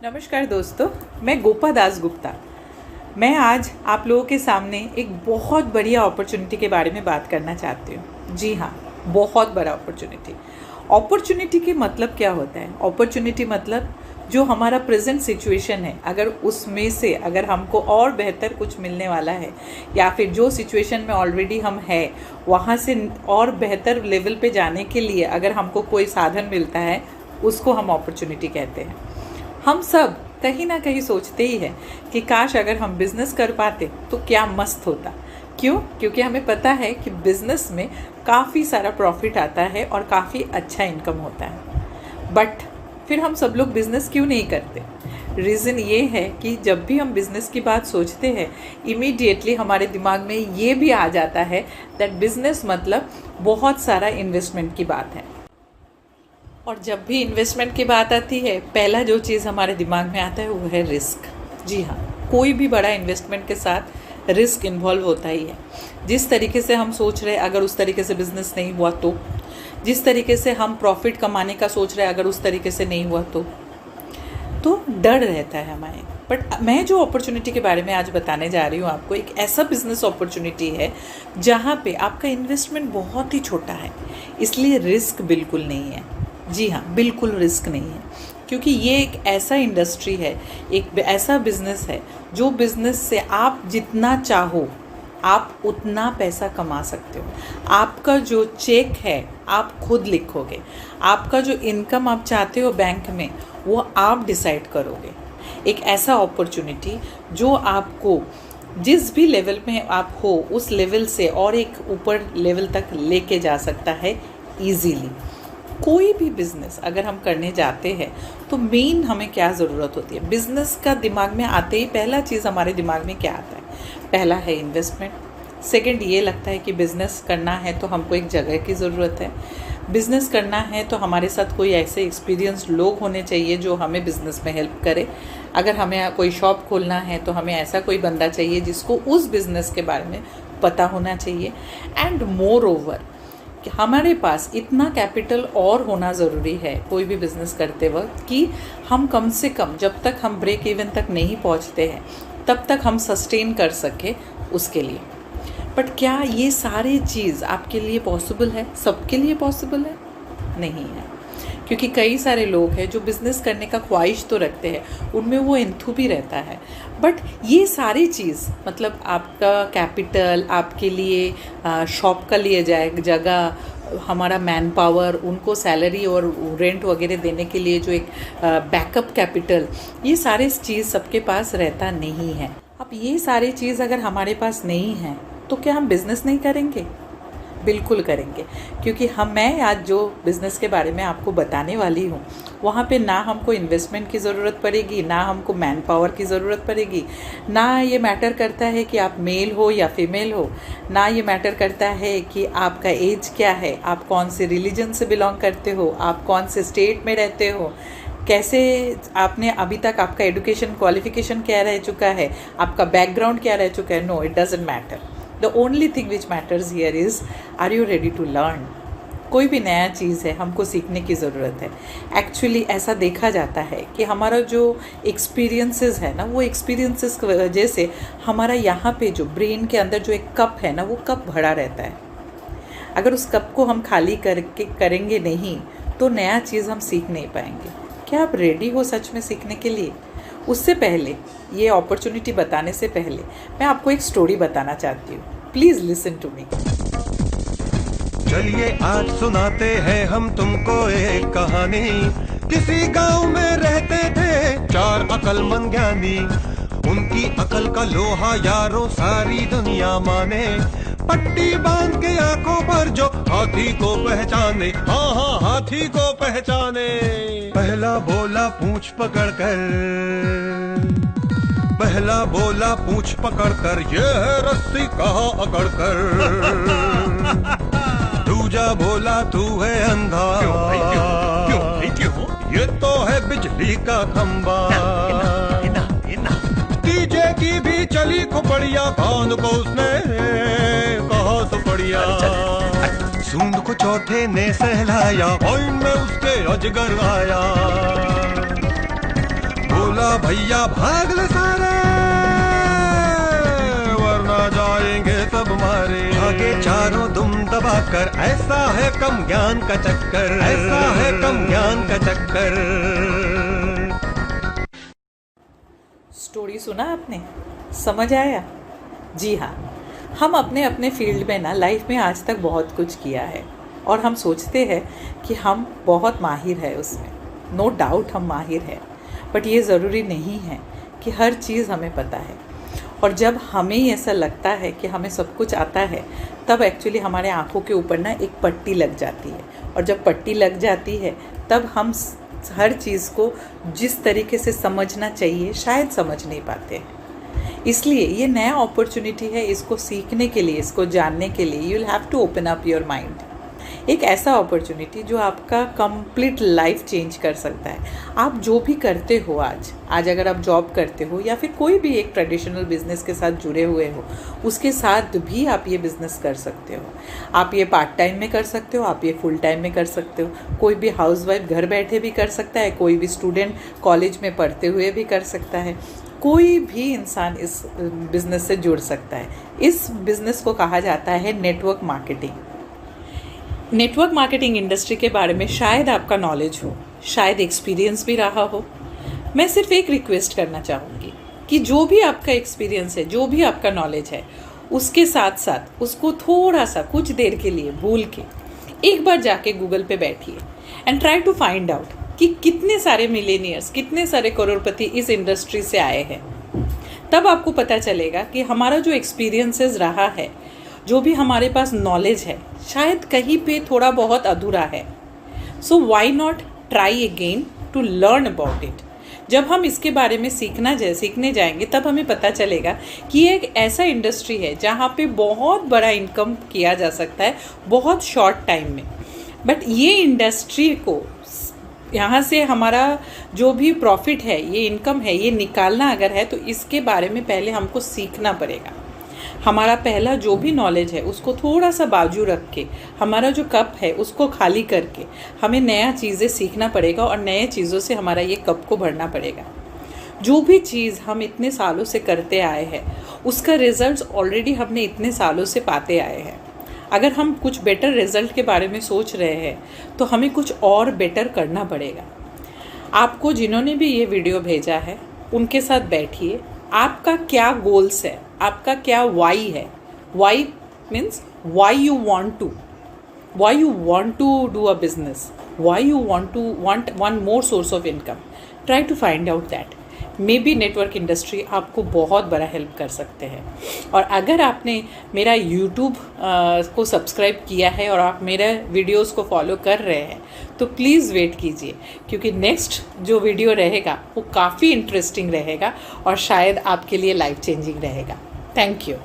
नमस्कार दोस्तों, मैं गोपा दास गुप्ता। मैं आज आप लोगों के सामने एक बहुत बढ़िया अपॉर्चुनिटी के बारे में बात करना चाहती हूँ। जी हाँ, बहुत बड़ा अपॉर्चुनिटी। अपॉर्चुनिटी के मतलब क्या होता है? अपॉर्चुनिटी मतलब जो हमारा प्रेजेंट सिचुएशन है, अगर उसमें से अगर हमको और बेहतर कुछ मिलने वाला है, या फिर जो सिचुएशन में ऑलरेडी हम हैं वहाँ से और बेहतर लेवल पे जाने के लिए अगर हमको कोई साधन मिलता है, उसको हम अपॉर्चुनिटी कहते हैं। हम सब कहीं ना कहीं सोचते ही हैं कि काश अगर हम बिज़नेस कर पाते तो क्या मस्त होता। क्यों? क्योंकि हमें पता है कि बिज़नेस में काफ़ी सारा प्रॉफिट आता है और काफ़ी अच्छा इनकम होता है। बट फिर हम सब लोग बिज़नेस क्यों नहीं करते? रीज़न ये है कि जब भी हम बिज़नेस की बात सोचते हैं, इमीडिएटली हमारे दिमाग में ये भी आ जाता है दैट बिज़नेस मतलब बहुत सारा इन्वेस्टमेंट की बात है। और जब भी इन्वेस्टमेंट की बात आती है, पहला जो चीज़ हमारे दिमाग में आता है वो है रिस्क। जी हाँ, कोई भी बड़ा इन्वेस्टमेंट के साथ रिस्क इन्वॉल्व होता ही है। जिस तरीके से हम सोच रहे हैं, अगर उस तरीके से बिज़नेस नहीं हुआ तो, जिस तरीके से हम प्रॉफिट कमाने का सोच रहे हैं, अगर उस तरीके से नहीं हुआ तो डर रहता है हमें। बट मैं जो अपॉर्चुनिटी के बारे में आज बताने जा रही हूँ आपको, एक ऐसा बिजनेस अपॉर्चुनिटी है जहाँ पे आपका इन्वेस्टमेंट बहुत ही छोटा है, इसलिए रिस्क बिल्कुल नहीं है। जी हाँ, बिल्कुल रिस्क नहीं है, क्योंकि ये एक ऐसा इंडस्ट्री है, एक ऐसा बिज़नेस है जो बिज़नेस से आप जितना चाहो आप उतना पैसा कमा सकते हो। आपका जो चेक है आप खुद लिखोगे, आपका जो इनकम आप चाहते हो बैंक में वो आप डिसाइड करोगे। एक ऐसा अपॉर्चुनिटी जो आपको जिस भी लेवल में आप हो उस लेवल से और एक ऊपर लेवल तक लेके जा सकता है ईजीली। कोई भी बिज़नेस अगर हम करने जाते हैं तो मेन हमें क्या ज़रूरत होती है? बिज़नेस का दिमाग में आते ही पहला चीज़ हमारे दिमाग में क्या आता है? पहला है इन्वेस्टमेंट। सेकंड ये लगता है कि बिज़नेस करना है तो हमको एक जगह की ज़रूरत है। बिज़नेस करना है तो हमारे साथ कोई ऐसे एक्सपीरियंस लोग होने चाहिए जो हमें बिज़नेस में हेल्प करे। अगर हमें कोई शॉप खोलना है तो हमें ऐसा कोई बंदा चाहिए जिसको उस बिज़नेस के बारे में पता होना चाहिए। एंड मोर ओवर कि हमारे पास इतना कैपिटल और होना ज़रूरी है कोई भी बिज़नेस करते वक्त कि हम कम से कम जब तक हम ब्रेक इवन तक नहीं पहुंचते हैं तब तक हम सस्टेन कर सके उसके लिए। बट क्या ये सारी चीज़ आपके लिए पॉसिबल है? सबके लिए पॉसिबल है? नहीं है, क्योंकि कई सारे लोग हैं जो बिज़नेस करने का ख्वाहिश तो रखते हैं, उनमें वो एंथू भी रहता है, बट ये सारी चीज़ मतलब आपका कैपिटल, आपके लिए शॉप का लिए जाए जगह, हमारा मैन पावर, उनको सैलरी और रेंट वगैरह देने के लिए जो एक बैकअप कैपिटल, ये सारे चीज़ सबके पास रहता नहीं है। अब ये सारी चीज़ अगर हमारे पास नहीं है तो क्या हम बिज़नेस नहीं करेंगे? बिल्कुल करेंगे, क्योंकि मैं आज जो बिज़नेस के बारे में आपको बताने वाली हूँ वहाँ पे ना हमको इन्वेस्टमेंट की ज़रूरत पड़ेगी, ना हमको मैन पावर की ज़रूरत पड़ेगी, ना ये मैटर करता है कि आप मेल हो या फीमेल हो, ना ये मैटर करता है कि आपका एज क्या है, आप कौन से रिलीजन से बिलोंग करते हो, आप कौन से स्टेट में रहते हो, कैसे आपने अभी तक आपका एजुकेशन क्वालिफिकेशन क्या रह चुका है, आपका बैकग्राउंड क्या रह चुका है। No, it doesn't matter. The only thing which matters here is, are you ready to learn? कोई भी नया चीज़ है हमको सीखने की ज़रूरत है। एक्चुअली ऐसा देखा जाता है कि हमारा जो एक्सपीरियंसेस है ना, वो एक्सपीरियंसेस की वजह से हमारा यहाँ पे जो ब्रेन के अंदर जो एक कप है ना, वो कप भरा रहता है। अगर उस कप को हम खाली करके करेंगे नहीं तो नया चीज़ हम सीख नहीं पाएंगे। क्या आप रेडी हो सच में सीखने के लिए? उससे पहले, ये अपॉर्चुनिटी बताने से पहले मैं आपको एक स्टोरी बताना चाहती हूँ। Please listen to me. चलिए आज सुनाते हैं हम तुमको एक कहानी। किसी गांव में रहते थे चार अकलमंद ज्ञानी। उनकी अकल का लोहा यारों सारी दुनिया माने। पट्टी बांध के आंखों पर जो हाथी को पहचाने, हाँ हाँ हाथी को पहचाने। पहला बोला पूंछ पकड़कर, पहला बोला पूंछ पकड़कर, ये है रस्सी कहाँ अकड़कर। दूजा बोला तू है अंधा, ये तो है बिजली का खंबा। तीजे की भी चली खुपड़िया, कान को उसने कहा सुपड़िया। सूंद को चौथे ने सहलाया, और में उसके अजगर आया। बेटा भैया भाग ले सारे, वरना जाएंगे सब मारे। आगे चारों दुम दबाकर, ऐसा है कम ज्ञान का चक्कर, ऐसा है कम ज्ञान का चक्कर। स्टोरी सुना आपने, समझ आया? जी हाँ, हम अपने अपने फील्ड में ना लाइफ में आज तक बहुत कुछ किया है और हम सोचते हैं कि हम बहुत माहिर है उसमें। नो डाउट हम माहिर हैं, बट ये ज़रूरी नहीं है कि हर चीज़ हमें पता है। और जब हमें ऐसा लगता है कि हमें सब कुछ आता है, तब एक्चुअली हमारे आँखों के ऊपर ना एक पट्टी लग जाती है, और जब पट्टी लग जाती है तब हम हर चीज़ को जिस तरीके से समझना चाहिए शायद समझ नहीं पाते हैं। इसलिए ये नया अपॉर्चुनिटी है, इसको सीखने के लिए, इसको जानने के लिए you will have to open up your mind. एक ऐसा अपॉर्चुनिटी जो आपका कंप्लीट लाइफ चेंज कर सकता है। आप जो भी करते हो आज अगर आप जॉब करते हो या फिर कोई भी एक ट्रेडिशनल बिजनेस के साथ जुड़े हुए हो, उसके साथ भी आप ये बिज़नेस कर सकते हो। आप ये पार्ट टाइम में कर सकते हो, आप ये फुल टाइम में कर सकते हो। कोई भी हाउसवाइफ घर बैठे भी कर सकता है, कोई भी स्टूडेंट कॉलेज में पढ़ते हुए भी कर सकता है। कोई भी इंसान इस बिज़नेस से जुड़ सकता है। इस बिज़नेस को कहा जाता है network marketing. Network marketing industry के बारे में शायद आपका नॉलेज हो, शायद एक्सपीरियंस भी रहा हो। मैं सिर्फ एक रिक्वेस्ट करना चाहूँगी कि जो भी आपका एक्सपीरियंस है, जो भी आपका नॉलेज है, उसके साथ साथ उसको थोड़ा सा कुछ देर के लिए भूल के एक बार जाके गूगल पे बैठिए and try to find out कि कितने सारे मिलेनियर्स, कितने सारे करोड़पति इस इंडस्ट्री से आए हैं। तब आपको पता चलेगा कि हमारा जो एक्सपीरियंसेस रहा है, जो भी हमारे पास नॉलेज है, शायद कहीं पे थोड़ा बहुत अधूरा है। So why not try again to learn about it. जब हम इसके बारे में सीखने जाएंगे तब हमें पता चलेगा कि ये एक ऐसा इंडस्ट्री है जहाँ पे बहुत बड़ा इनकम किया जा सकता है बहुत शॉर्ट टाइम में। बट ये इंडस्ट्री को, यहाँ से हमारा जो भी प्रॉफिट है, ये इनकम है, ये निकालना अगर है तो इसके बारे में पहले हमको सीखना पड़ेगा। हमारा पहला जो भी नॉलेज है उसको थोड़ा सा बाजू रख के, हमारा जो कप है उसको खाली करके हमें नया चीज़ें सीखना पड़ेगा और नए चीज़ों से हमारा ये कप को भरना पड़ेगा। जो भी चीज़ हम इतने सालों से करते आए हैं उसका रिजल्ट्स ऑलरेडी हमने इतने सालों से पाते आए हैं। अगर हम कुछ बेटर रिजल्ट के बारे में सोच रहे हैं तो हमें कुछ और बेटर करना पड़ेगा। आपको जिन्होंने भी ये वीडियो भेजा है उनके साथ बैठिए। आपका क्या गोल्स है, आपका क्या वाई है। Why means why you want to do a business, why you want one more source of income. Try to find out that. Maybe network industry आपको बहुत बड़ा हेल्प कर सकते हैं। और अगर आपने मेरा यूट्यूब को सब्सक्राइब किया है और आप मेरे वीडियोस को फॉलो कर रहे हैं तो प्लीज़ वेट कीजिए, क्योंकि नेक्स्ट जो वीडियो रहेगा वो काफ़ी इंटरेस्टिंग रहेगा और शायद आपके लिए लाइफ चेंजिंग रहेगा। Thank you.